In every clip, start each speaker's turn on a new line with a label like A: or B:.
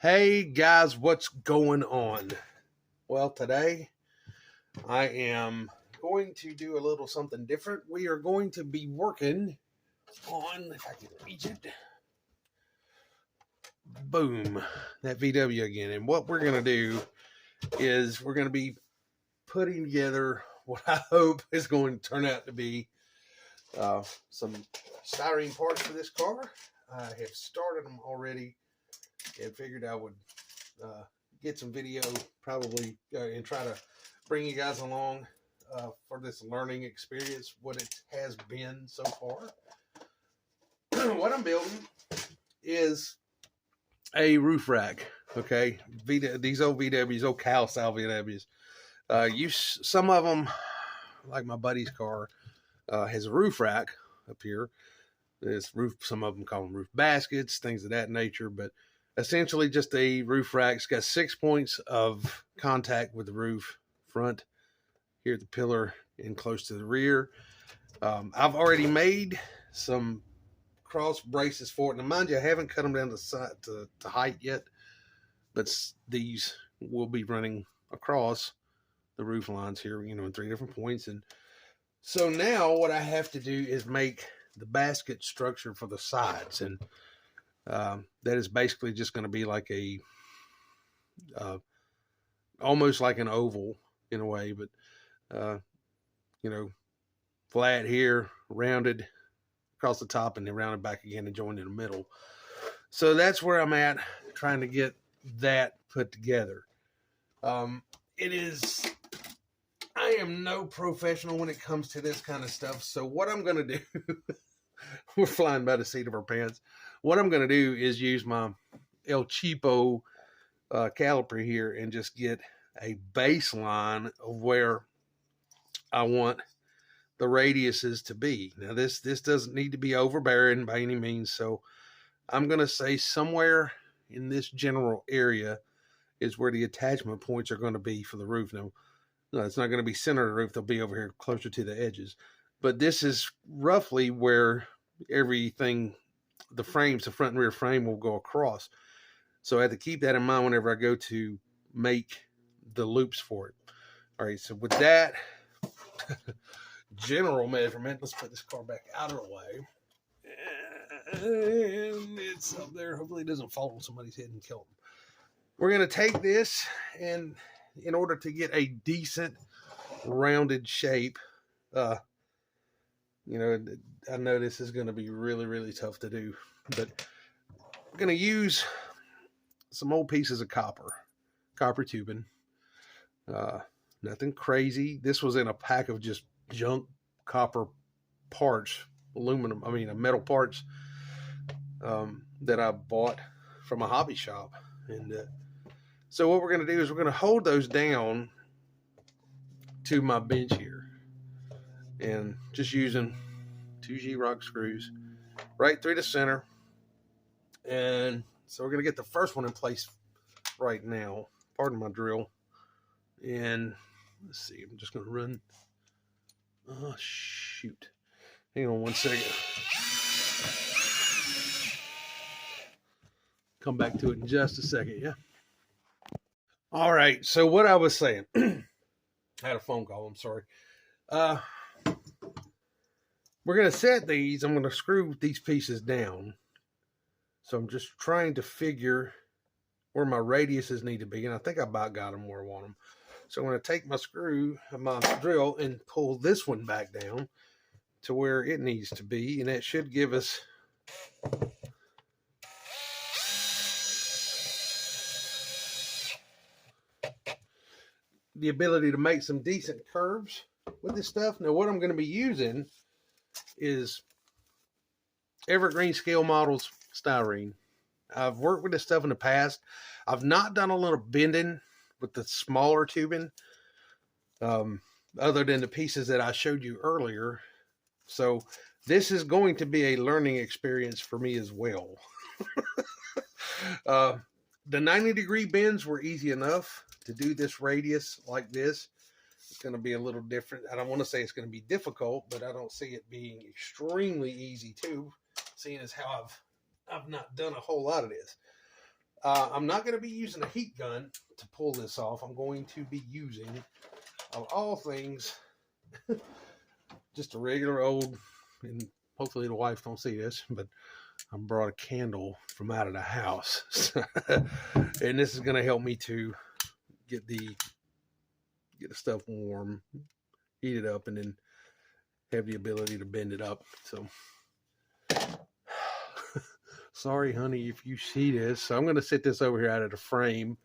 A: Hey guys, what's going on? Well, today I am going to do a little something different. We are going to be working on, if I can reach it, boom, that VW again. And what we're going to do is we're going to be putting together what I hope is going to turn out to be some styrene parts for this car. I have started them already and figured I would get some video probably and try to bring you guys along for this learning experience, what it has been so far. What I'm building is a roof rack, okay? These old VWs, old cow style VWs. Some of them, like my buddy's car, has a roof rack up here. This roof, some of them call them roof baskets, things of that nature, but essentially just a roof rack. It's got 6 points of contact with the roof, front, here at the pillar, and close to the rear. I've already made some cross braces for it. Now, mind you, I haven't cut them down to height yet, but these will be running across the roof lines here, in 3 different points. And so now what I have to do is make the basket structure for the sides, and that is basically just going to be like a almost like an oval in a way, but flat here, rounded across the top, and then rounded back again and joined in the middle. So that's where I'm at, trying to get that put together. I am no professional when it comes to this kind of stuff. So what I'm going to do, we're flying by the seat of our pants. What I'm going to do is use my El Cheapo caliper here and just get a baseline of where I want the radiuses to be. Now, this doesn't need to be overbearing by any means. So I'm going to say somewhere in this general area is where the attachment points are going to be for the roof. Now, no, it's not going to be center of the roof. They'll be over here closer to the edges. But this is roughly where everything, the frames, the front and rear frame will go across. So I have to keep that in mind whenever I go to make the loops for it. All right, so with that general measurement, let's put this car back out of the way. And it's up there. Hopefully it doesn't fall on somebody's head and kill them. We're going to take this, and in order to get a decent rounded shape, I know this is going to be really, really tough to do, but I'm going to use some old pieces of copper tubing. Nothing crazy. This was in a pack of just junk copper parts, metal parts that I bought from a hobby shop. And so what we're going to do is we're going to hold those down to my bench here, and just using 2 G-Rock screws right through the center. And so we're going to get the first one in place right now. Pardon my drill. And let's see, I'm just going to run. Oh, shoot. Hang on one second. Come back to it in just a second, yeah? All right, so what I was saying. I had a phone call, I'm sorry. We're going to set these. I'm going to screw these pieces down. So I'm just trying to figure where my radiuses need to be. And I think I about got them where I want them. So I'm going to take my drill, and pull this one back down to where it needs to be. And that should give us the ability to make some decent curves with this stuff. Now, what I'm going to be using is Evergreen Scale Models styrene. I've worked with this stuff in the past. I've not done a lot of bending with the smaller tubing, other than the pieces that I showed you earlier. So this is going to be a learning experience for me as well. The 90-degree bends were easy enough. To do this radius like this, it's going to be a little different. I don't want to say it's going to be difficult, but I don't see it being extremely easy too, seeing as how I've not done a whole lot of this. I'm not going to be using a heat gun to pull this off. I'm going to be using, of all things, just a regular old, and hopefully the wife don't see this, but I brought a candle from out of the house. And this is going to help me to get the stuff warm, heat it up, and then have the ability to bend it up. So sorry, honey, if you see this. So I'm going to sit this over here out of the frame,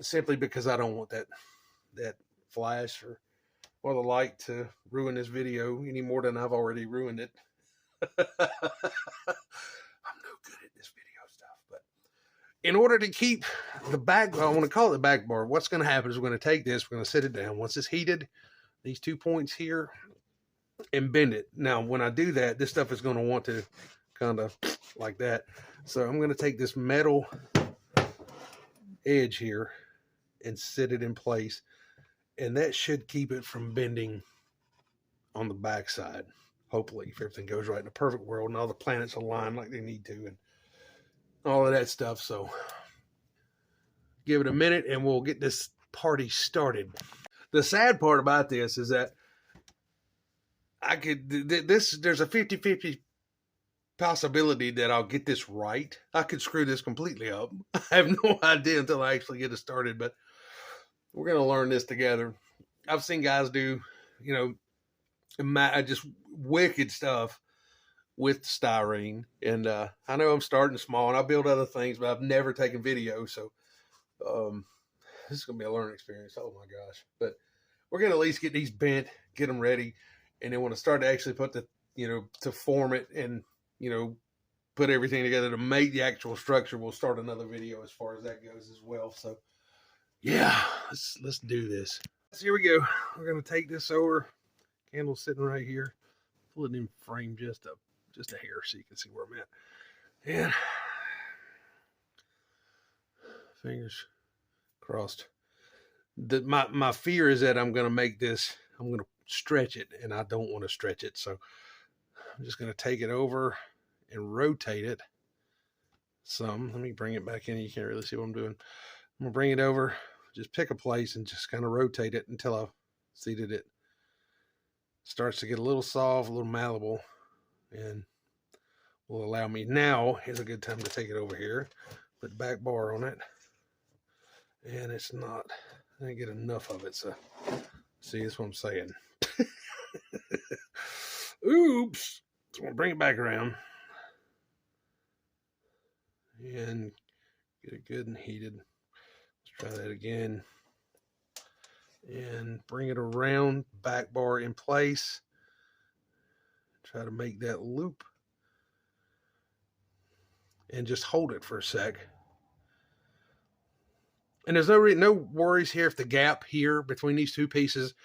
A: simply because I don't want that flash or the light to ruin this video any more than I've already ruined it. I'm no good at this video stuff, but in order to keep the back, I want to call it the back bar, what's going to happen is we're going to take this, we're going to sit it down. Once it's heated, these 2 points here, and bend it. Now, when I do that, this stuff is going to want to kind of like that. So I'm going to take this metal edge here and sit it in place, and that should keep it from bending on the back side. Hopefully, if everything goes right in a perfect world and all the planets align like they need to and all of that stuff. So give it a minute and we'll get this party started. The sad part about this is that there's a 50-50 possibility that I'll get this right. I could screw this completely up. I have no idea until I actually get it started, but we're going to learn this together. I've seen guys do, just wicked stuff with styrene. And I know I'm starting small and I build other things, but I've never taken video. So this is going to be a learning experience. Oh my gosh. But we're going to at least get these bent, get them ready. And then when I start to actually put to form it and, put everything together to make the actual structure, we'll start another video as far as that goes as well. So yeah, let's do this. So here we go. We're going to take this over. Candle sitting right here. Pull it in frame just a hair so you can see where I'm at. And fingers crossed. My fear is that I'm going to stretch it, and I don't want to stretch it. So I'm just going to take it over and rotate it some. Let me bring it back in. You can't really see what I'm doing. I'm going to bring it over, just pick a place and just kind of rotate it until I've seated it. Starts to get a little soft, a little malleable, and will allow me. Now is a good time to take it over here, put the back bar on it, and I didn't get enough of it, so see, that's what I'm saying. Oops. So I'm going to bring it back around and get it good and heated. Let's try that again. And bring it around, back bar in place. Try to make that loop. And just hold it for a sec. And there's no worries here if the gap here between these two pieces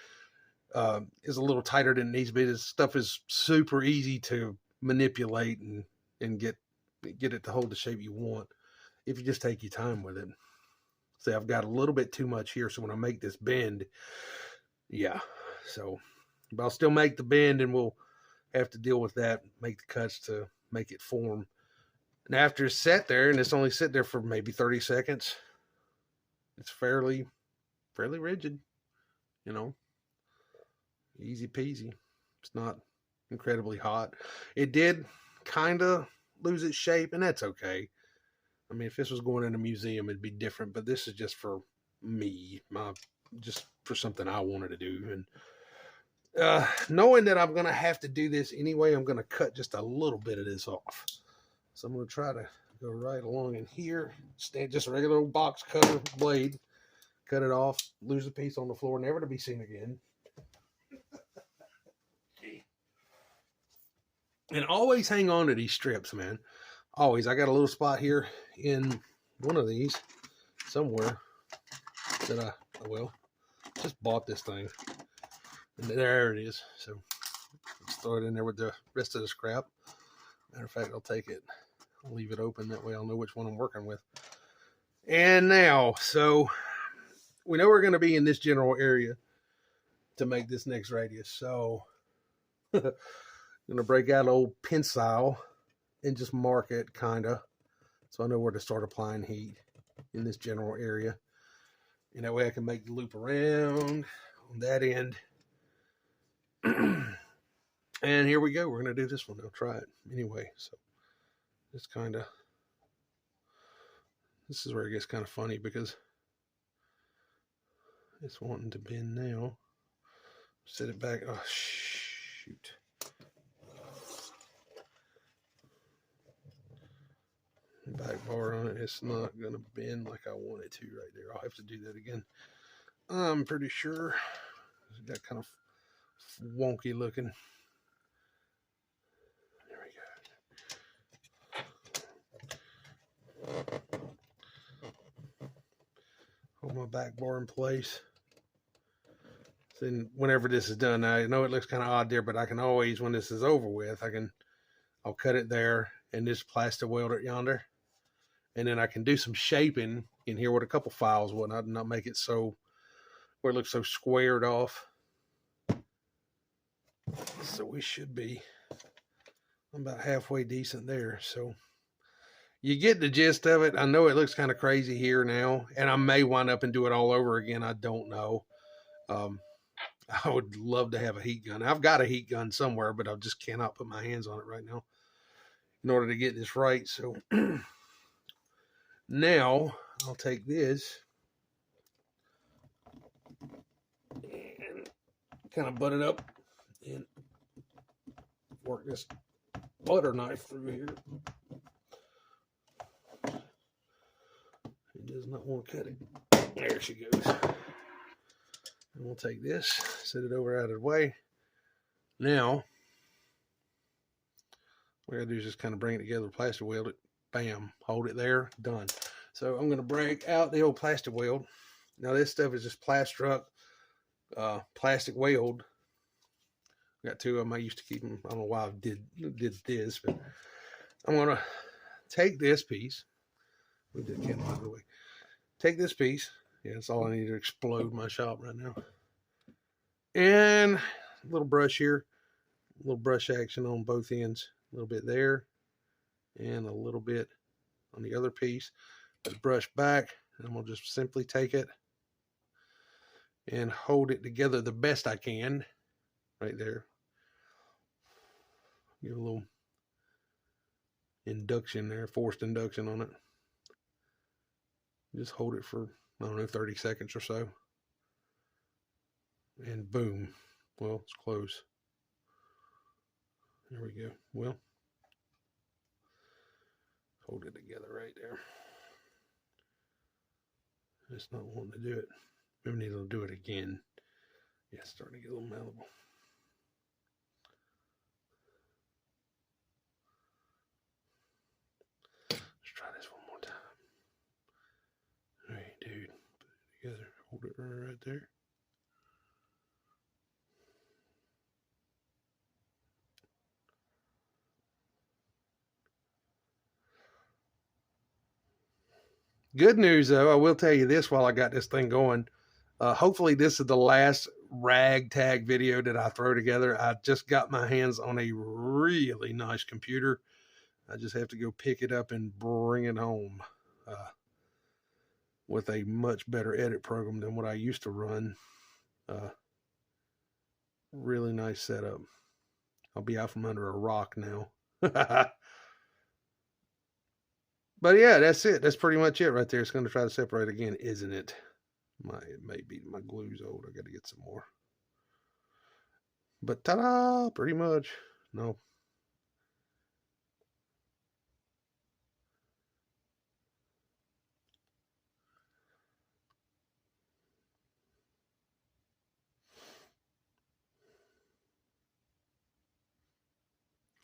A: is a little tighter than it needs to be. This stuff is super easy to manipulate and get it to hold the shape you want if you just take your time with it. See, I've got a little bit too much here, so when I make this bend, yeah. So, but I'll still make the bend, and we'll have to deal with that, make the cuts to make it form. And after it's set there, and it's only sit there for maybe 30 seconds, it's fairly rigid, easy peasy. It's not incredibly hot. It did kind of lose its shape, and that's okay. I mean, if this was going in a museum, it'd be different, but this is just for me, just for something I wanted to do. And knowing that I'm going to have to do this anyway, I'm going to cut just a little bit of this off. So I'm going to try to go right along in here, stand just a regular old box cutter blade, cut it off, lose a piece on the floor, never to be seen again. And always hang on to these strips, man. Always. I got a little spot here in one of these somewhere that I just bought this thing. And there it is. So let's throw it in there with the rest of the scrap. Matter of fact, I'll take it. I'll leave it open. That way I'll know which one I'm working with. And now, so we know we're going to be in this general area to make this next radius. So I'm going to break out an old pencil and just mark it, kind of, so I know where to start applying heat in this general area. And that way I can make the loop around on that end. And here we go. We're going to do this one. I'll try it anyway. So it's kind of, this is where it gets kind of funny because it's wanting to bend now. Set it back. Oh, shoot. Back bar on it. It's not going to bend like I want it to right there. I'll have to do that again. I'm pretty sure. It got kind of wonky looking. There we go. Hold my back bar in place. Then whenever this is done, I know it looks kind of odd there, but I can always, when this is over with, I'll cut it there and just plastic weld it yonder. And then I can do some shaping in here with a couple files, whatnot, and not make it so where it looks so squared off. So we should be about halfway decent there. So you get the gist of it. I know it looks kind of crazy here now, and I may wind up and do it all over again. I don't know. I would love to have a heat gun. I've got a heat gun somewhere, but I just cannot put my hands on it right now in order to get this right. So now I'll take this and kind of butt it up and work this butter knife through here. It does not want to cut it. There she goes. And we'll take this, set it over out of the way. Now, what I gotta do is just kind of bring it together, plastic weld it, bam, hold it there, done. So I'm gonna break out the old plastic weld. Now this stuff is just Plastruck plastic weld. I got two of them. I used to keep them. I don't know why I did this, but I'm gonna take this piece. Move that candle out of the way. Take this piece. Yeah, that's all I need to explode my shop right now. And a little brush here, a little brush action on both ends. A little bit there, and a little bit on the other piece. Let's brush back, and I'm gonna just simply take it and hold it together the best I can, right there. Give a little induction there, forced induction on it. Just hold it for, I don't know, 30 seconds or so. And boom. Well, it's close. There we go. Well, hold it together right there. It's not wanting to do it. Maybe we need to do it again. Yeah, it's starting to get a little malleable. Let's try this one more time. All right, dude. Put it together. Hold it right there. Good news, though, I will tell you this while I got this thing going. Hopefully this is the last ragtag video that I throw together. I just got my hands on a really nice computer. I just have to go pick it up and bring it home with a much better edit program than what I used to run. Really nice setup. I'll be out from under a rock now. But yeah, that's it. That's pretty much it right there. It's going to try to separate again, isn't it? It may be my glue's old. I got to get some more. But ta-da! Pretty much. No.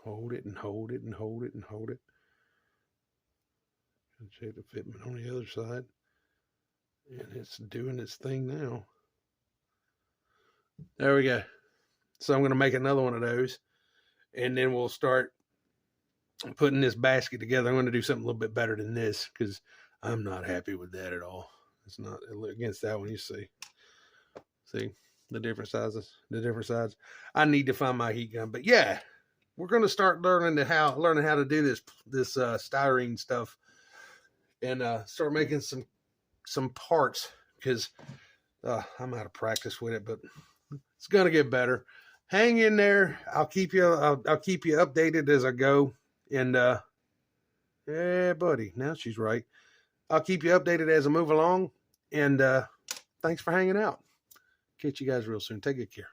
A: Hold it and hold it and hold it and hold it. Check the fitment on the other side. And it's doing its thing now. There we go. So I'm going to make another one of those. And then we'll start putting this basket together. I'm going to do something a little bit better than this because I'm not happy with that at all. It's not against that one, you see. See the different sizes, the different sides. I need to find my heat gun. But yeah, we're going to start learning how to do this styrene stuff and start making some parts, because I'm out of practice with it, but it's gonna get better. Hang in there. I'll keep you updated as I go. And yeah, buddy, now she's right. I'll keep you updated as I move along. And thanks for hanging out. Catch you guys real soon. Take good care.